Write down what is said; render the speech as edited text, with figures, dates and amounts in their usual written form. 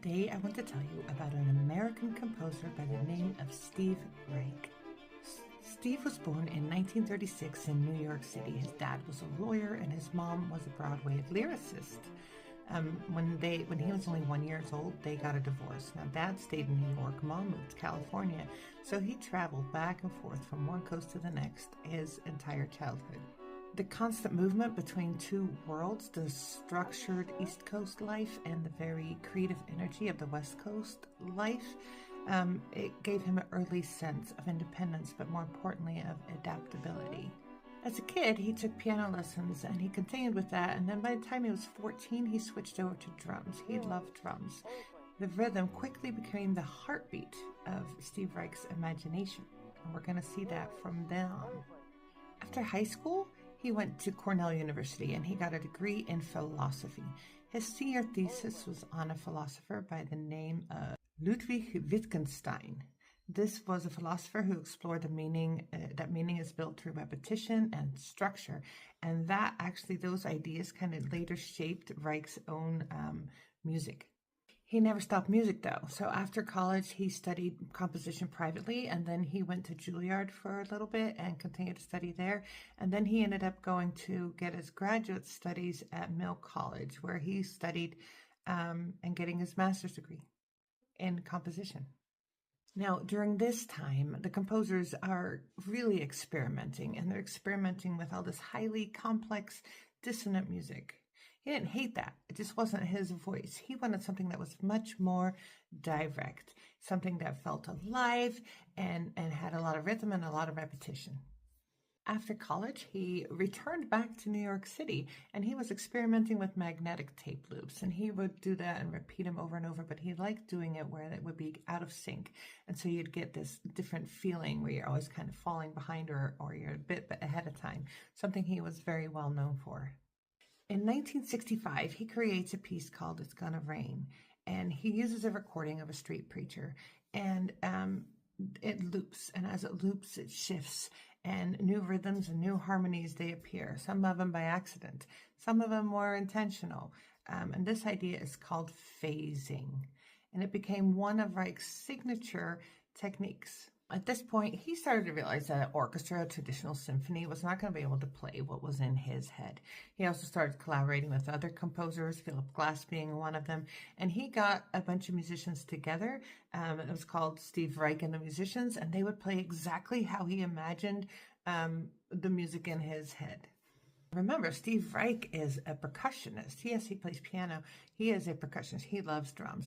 Today I want to tell you about an American composer by the name of Steve Reich. Steve was born in 1936 in New York City. His dad was a lawyer and his mom was a Broadway lyricist. When he was only 1 year old, they got a divorce. Now, Dad stayed in New York, Mom moved to California, so he traveled back and forth from one coast to the next his entire childhood. The constant movement between two worlds, the structured East Coast life and the very creative energy of the West Coast life, it gave him an early sense of independence, but more importantly, of adaptability. As a kid, he took piano lessons and he continued with that, and then by the time he was 14, he switched over to drums. He loved drums. The rhythm quickly became the heartbeat of Steve Reich's imagination, and we're going to see that from then on. After high school, he went to Cornell University and he got a degree in philosophy. His senior thesis was on a philosopher by the name of Ludwig Wittgenstein. This was a philosopher who explored the meaning, that meaning is built through repetition and structure. And those ideas kind of later shaped Reich's own music. He never stopped music though. So after college, he studied composition privately, and then he went to Juilliard for a little bit and continued to study there. And then he ended up going to get his graduate studies at Mill College, where he studied and getting his master's degree in composition. Now, during this time, the composers are really experimenting, and they're experimenting with all this highly complex, dissonant music. He didn't hate that. It just wasn't his voice. He wanted something that was much more direct, something that felt alive and had a lot of rhythm and a lot of repetition. After college, he returned back to New York City, and he was experimenting with magnetic tape loops, and he would do that and repeat them over and over, but he liked doing it where it would be out of sync, and so you'd get this different feeling where you're always kind of falling behind or you're a bit ahead of time, something he was very well known for. In 1965, he creates a piece called It's Gonna Rain, and he uses a recording of a street preacher, and it loops, and as it loops, it shifts, and new rhythms and new harmonies, they appear, some of them by accident, some of them more intentional, and this idea is called phasing, and it became one of Reich's signature techniques. At this point, he started to realize that an orchestra, a traditional symphony, was not going to be able to play what was in his head. He also started collaborating with other composers, Philip Glass being one of them, and he got a bunch of musicians together. It was called Steve Reich and the Musicians, and they would play exactly how he imagined the music in his head. Remember, Steve Reich is a percussionist. Yes, he plays piano. He is a percussionist. He loves drums.